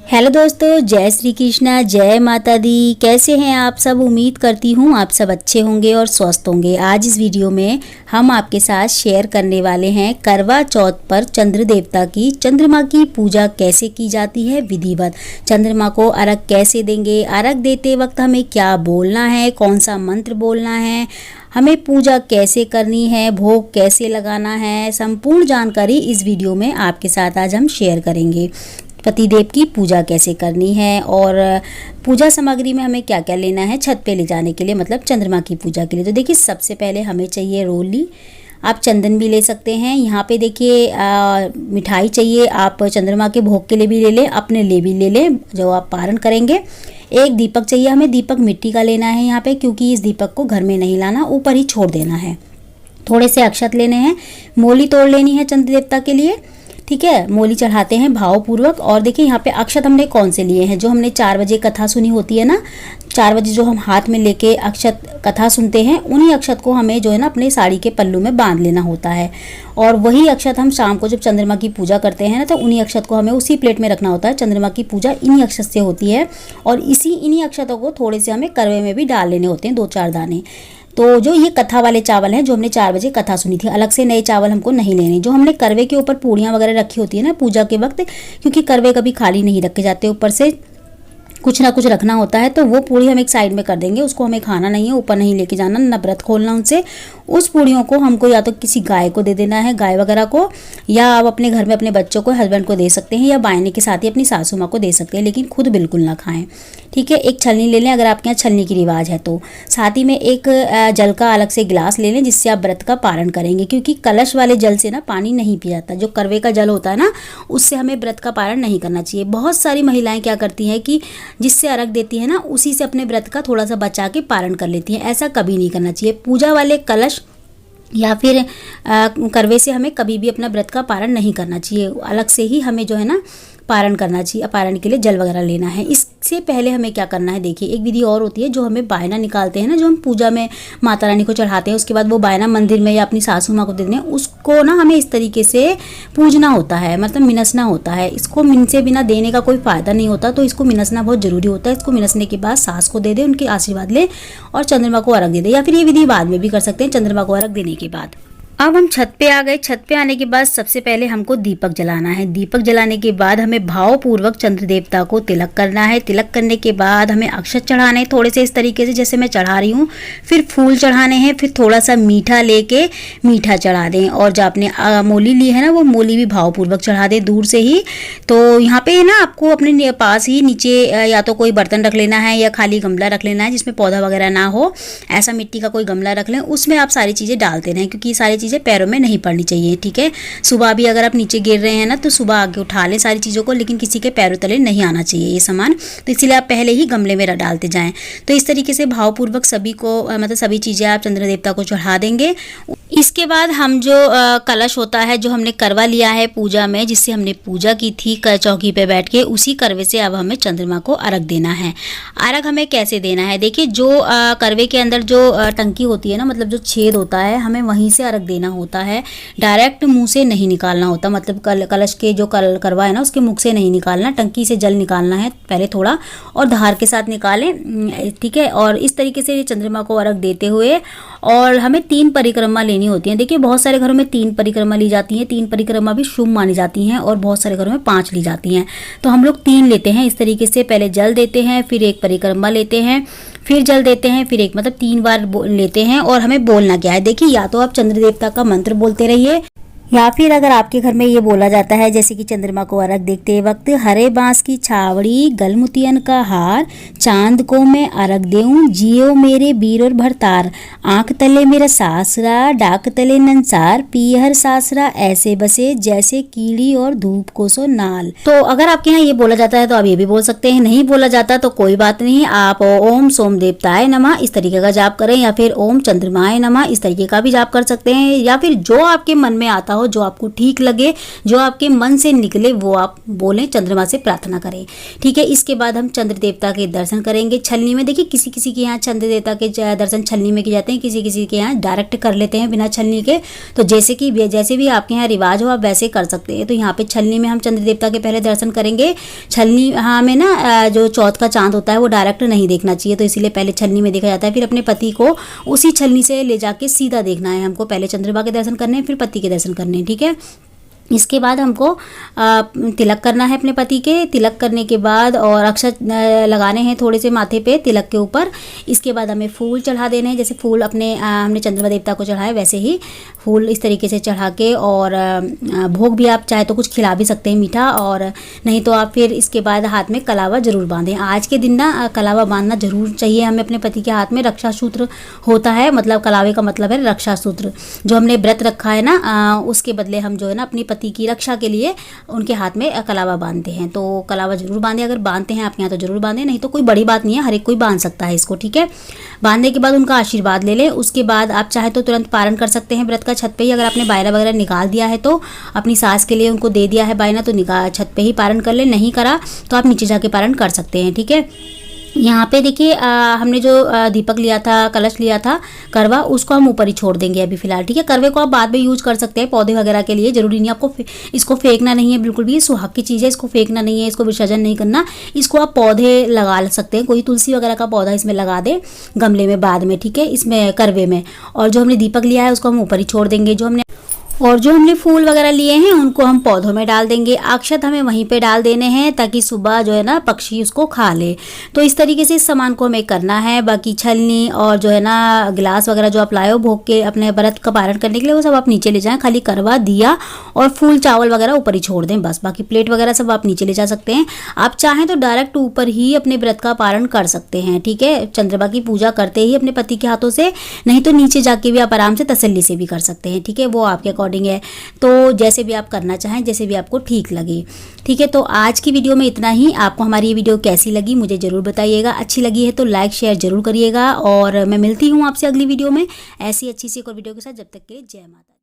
Hello दोस्तों, जय श्री कृष्णा, जय माता दी। कैसे हैं आप सब? उम्मीद करती हूँ आप सब अच्छे होंगे और स्वस्थ होंगे। आज इस वीडियो में हम आपके साथ शेयर करने वाले हैं करवा चौथ पर चंद्र देवता की, चंद्रमा की पूजा कैसे की जाती है विधिवत। चंद्रमा को अर्घ कैसे देंगे, अर्घ देते वक्त हमें क्या बोलना है, कौन सा मंत्र बोलना है, हमें पूजा कैसे करनी है, भोग कैसे लगाना है, संपूर्ण जानकारी इस वीडियो में आपके साथ आज हम शेयर करेंगे। पतिदेव की पूजा कैसे करनी है और पूजा सामग्री में हमें क्या क्या लेना है छत पे ले जाने के लिए, मतलब चंद्रमा की पूजा के लिए। तो देखिए, सबसे पहले हमें चाहिए रोली। आप चंदन भी ले सकते हैं। यहाँ पे देखिए मिठाई चाहिए, आप चंद्रमा के भोग के लिए भी ले लें, अपने लिए भी ले लें जो आप पारण करेंगे। एक दीपक चाहिए हमें, दीपक मिट्टी का लेना है यहाँ पे, क्योंकि इस दीपक को घर में नहीं लाना, ऊपर ही छोड़ देना है। थोड़े से अक्षत लेने हैं, मोली तोड़ लेनी है चंद्र देवता के लिए, ठीक है। मोली चढ़ाते हैं भावपूर्वक। और देखिए यहाँ पे अक्षत हमने कौन से लिए हैं, जो हमने 4 बजे कथा सुनी होती है ना, 4 बजे जो हम हाथ में लेके अक्षत कथा सुनते हैं, उन्हीं अक्षत को हमें जो है ना अपने साड़ी के पल्लू में बांध लेना होता है। और वही अक्षत हम शाम को जब चंद्रमा की पूजा करते हैं ना, तो उन्हीं अक्षत को हमें उसी प्लेट में रखना होता है। चंद्रमा की पूजा इन्हीं अक्षत से होती है और इन्हीं अक्षतों को थोड़े से हमें करवे में भी डाल लेने होते हैं, 2-4 दाने। तो जो ये कथा वाले चावल हैं, जो हमने 4 बजे कथा सुनी थी, अलग से नए चावल हमको नहीं लेने। जो हमने करवे के ऊपर पूड़ियाँ वगैरह रखी होती है ना पूजा के वक्त, क्योंकि करवे कभी खाली नहीं रखे जाते, ऊपर से कुछ ना कुछ रखना होता है, तो वो पूड़ी हम एक साइड में कर देंगे। उसको हमें खाना नहीं है, ऊपर नहीं लेके जाना, ना व्रत खोलना उनसे। उस पूड़ियों को हमको या तो किसी गाय को दे देना है, गाय वगैरह को, या आप अपने घर में अपने बच्चों को, हस्बैंड को दे सकते हैं, या बायने के साथ ही अपनी सासू माँ को दे सकते हैं, लेकिन खुद बिल्कुल ना खाएं, ठीक है। एक छलनी ले लें, अगर आपके यहाँ छलनी की रिवाज है तो। साथ ही में एक जल का अलग से गिलास ले लें, जिससे आप व्रत का पारण करेंगे, क्योंकि कलश वाले जल से ना पानी नहीं पिया जाता। जो करवे का जल होता है ना, उससे हमें व्रत का पारण नहीं करना चाहिए। बहुत सारी महिलाएं क्या करती हैं कि जिससे अर्घ देती है ना, उसी से अपने व्रत का थोड़ा सा बचा के पारण कर लेती हैं। ऐसा कभी नहीं करना चाहिए। पूजा वाले कलश या फिर करवे से हमें कभी भी अपना व्रत का पारण नहीं करना चाहिए। अलग से ही हमें जो है ना पारण करना चाहिए। पारण के लिए जल वगैरह लेना है। इससे पहले हमें क्या करना है, देखिए एक विधि और होती है, जो हमें बायना निकालते हैं ना, जो हम पूजा में माता रानी को चढ़ाते हैं, उसके बाद वो बायना मंदिर में या अपनी सासू माँ को देते हैं, उसको ना हमें इस तरीके से पूजना होता है, मतलब मिनसना होता है। इसको मिन से बिना देने का कोई फ़ायदा नहीं होता, तो इसको मिनसना बहुत ज़रूरी होता है। इसको मिनसने के बाद सास को दे दे, उनके आशीर्वाद ले और चंद्रमा को अर्घ दे दे, या फिर ये विधि बाद में भी कर सकते हैं, चंद्रमा को अर्घ देने के बाद। अब हम छत पे आ गए। छत पे आने के बाद सबसे पहले हमको दीपक जलाना है। दीपक जलाने के बाद हमें भावपूर्वक चंद्र देवता को तिलक करना है। तिलक करने के बाद हमें अक्षत चढ़ाने हैं, थोड़े से इस तरीके से जैसे मैं चढ़ा रही हूँ। फिर फूल चढ़ाने हैं, फिर थोड़ा सा मीठा लेके मीठा चढ़ा दें। और जो आपने मोली ली है ना, वो मोली भी भावपूर्वक चढ़ा दें दूर से ही। तो यहाँ पे ना आपको अपने पास ही नीचे या तो कोई बर्तन रख लेना है, या खाली गमला रख लेना है जिसमें पौधा वगैरह ना हो। ऐसा मिट्टी का कोई गमला रख लें, उसमें आप सारी चीज़ें डालते रहें, क्योंकि सारी चीज़ें पैरों में नहीं पड़नी चाहिए, ठीक है। सुबह भी अगर आप नीचे गिर रहे हैं ना, तो सुबह आके उठा लें सारी चीज़ों को, लेकिन किसी के पैरों तले नहीं आना चाहिए ये सामान। तो इसीलिए आप पहले ही गमले में डालते जाएं। तो इस तरीके से भावपूर्वक सभी को, मतलब सभी चीज़ें आप चंद्र देवता को चढ़ा देंगे। इसके बाद हम जो कलश होता है, जो हमने करवा लिया है पूजा में, जिससे हमने पूजा की थी चौकी पे बैठ के, उसी करवे से अब हमें चंद्रमा को अर्घ देना है। अर्घ हमें कैसे देना है, देखिए जो करवे के अंदर जो टंकी होती है ना, मतलब जो छेद होता है, हमें वहीं से अर्घ देना होता है। डायरेक्ट मुंह से नहीं निकालना होता, मतलब कलश के जो करवा है ना, उसके मुख से नहीं निकालना, टंकी से जल निकालना है पहले थोड़ा, और धार के साथ निकालें, ठीक है। और इस तरीके से चंद्रमा को अर्घ देते हुए, और हमें 3 परिक्रमा लेनी होती हैं। देखिए बहुत सारे घरों में 3 परिक्रमा ली जाती हैं। 3 परिक्रमा भी शुभ मानी जाती हैं, और बहुत सारे घरों में 5 ली जाती हैं। तो हम लोग 3 लेते हैं। इस तरीके से पहले जल देते हैं, फिर एक परिक्रमा लेते हैं, फिर जल देते हैं, फिर एक, मतलब 3 बार लेते हैं। और हमें बोलना क्या है, देखिए या तो आप चंद्र देवता का मंत्र बोलते रहिए, या फिर अगर आपके घर में ये बोला जाता है, जैसे कि चंद्रमा को अर्घ देखते वक्त, हरे बांस की छावड़ी, गलमुतियन का हार, चांद को मैं अर्घ देऊं, जियो मेरे वीर और भरतार, आंख तले मेरा सासरा, डाक तले नंसार, पीहर सासरा ऐसे बसे, जैसे कीड़ी और धूप को सो नाल। तो अगर आपके यहाँ ये बोला जाता है तो आप ये भी बोल सकते हैं। नहीं बोला जाता तो कोई बात नहीं, आप ओम सोम देवताय नमः इस तरीके का जाप करें, या फिर ओम चंद्रमाय नमः इस तरीके का भी जाप कर सकते हैं, या फिर जो आपके मन में आता हो, जो आपको ठीक लगे, जो आपके मन से निकले वो आप बोलें, चंद्रमा से प्रार्थना करें। ठीक है, इसके बाद हम चंद्र देवता के दर्शन करेंगे छलनी में। देखिए किसी किसी के यहाँ चंद्र देवता के दर्शन छलनी में किए जाते हैं, किसी किसी के यहाँ डायरेक्ट कर लेते हैं बिना छलनी के। तो जैसे भी आपके यहाँ रिवाज हो आप वैसे कर सकते हैं। तो यहाँ पे छलनी में हम चंद्र देवता के पहले दर्शन करेंगे। छलनी हमें ना जो चौथ का चांद होता है वो डायरेक्ट नहीं देखना चाहिए, तो इसीलिए पहले छलनी में देखा जाता है। फिर अपने पति को उसी छलनी से ले जाके सीधा देखना है हमको। पहले चंद्रमा के दर्शन करने हैं, फिर पति के दर्शन करने हैं। ठीक है, इसके बाद हमको तिलक करना है अपने पति के। तिलक करने के बाद और अक्षत लगाने हैं थोड़े से माथे पे तिलक के ऊपर। इसके बाद हमें फूल चढ़ा देने हैं, जैसे फूल अपने हमने चंद्रमा देवता को चढ़ाए वैसे ही फूल इस तरीके से चढ़ा के, और भोग भी आप चाहे तो कुछ खिला भी सकते हैं मीठा, और नहीं तो आप फिर इसके बाद हाथ में कलावा ज़रूर बांधें। आज के दिन ना कलावा बांधना ज़रूर चाहिए हमें अपने पति के हाथ में। रक्षा सूत्र होता है, मतलब कलावे का मतलब है रक्षा सूत्र। जो हमने व्रत रखा है ना उसके बदले हम जो है ना अपनी पति की रक्षा के लिए उनके हाथ में कलावा बांधते हैं। तो कलावा जरूर बांधे, अगर बांधते हैं आपके यहाँ तो जरूर बांधे, नहीं तो कोई बड़ी बात नहीं है, हर एक कोई बांध सकता है इसको। ठीक है, बांधने के बाद उनका आशीर्वाद ले लें। उसके बाद आप चाहे तो तुरंत पारण कर सकते हैं व्रत का छत पे ही। अगर आपने बायना वगैरह निकाल दिया है तो अपनी सास के लिए उनको दे दिया है बायना, तो छत पे ही पारण कर ले। नहीं करा तो आप नीचे जाके पारण कर सकते हैं। ठीक है, यहाँ पे देखिए हमने जो दीपक लिया था, कलश लिया था करवा, उसको हम ऊपर ही छोड़ देंगे अभी फिलहाल। ठीक है, करवे को आप बाद में यूज कर सकते हैं पौधे वगैरह के लिए, जरूरी नहीं आपको इसको फेंकना नहीं है बिल्कुल भी। ये सुहाग की चीज़ है, इसको फेंकना नहीं है, इसको विसर्जन नहीं करना। इसको आप पौधे लगा सकते हैं, कोई तुलसी वगैरह का पौधा इसमें लगा दे गमले में बाद में। ठीक है, इसमें करवे में। और जो हमने दीपक लिया है उसको हम ऊपर ही छोड़ देंगे। जो हमने फूल वगैरह लिए हैं उनको हम पौधों में डाल देंगे। अक्षत हमें वहीं पे डाल देने हैं ताकि सुबह जो है ना पक्षी उसको खा ले। तो इस तरीके से इस सामान को हमें करना है। बाकी छलनी और जो है ना गिलास वगैरह जो आप लाए हो भोग के अपने व्रत का पारण करने के लिए, वो सब आप नीचे ले जाएं। खाली करवा, दिया और फूल चावल वगैरह ऊपर ही छोड़ दें बस। बाकी प्लेट वगैरह सब आप नीचे ले जा सकते हैं। आप चाहें तो डायरेक्ट ऊपर ही अपने व्रत का पारण कर सकते हैं। ठीक है, चंद्रमा की पूजा करते ही अपने पति के हाथों से, नहीं तो नीचे जाके भी आप आराम से तसल्ली से भी कर सकते हैं। ठीक है, वो आपके अकॉर्डिंग है, तो जैसे भी आप करना चाहें, जैसे भी आपको ठीक लगे। ठीक है, तो आज की वीडियो में इतना ही। आपको हमारी ये वीडियो कैसी लगी मुझे ज़रूर बताइएगा। अच्छी लगी है तो लाइक शेयर ज़रूर करिएगा, और मैं मिलती हूँ आपसे अगली वीडियो में ऐसी अच्छी सी एक और वीडियो के साथ। जब तक के लिए जय माता दी।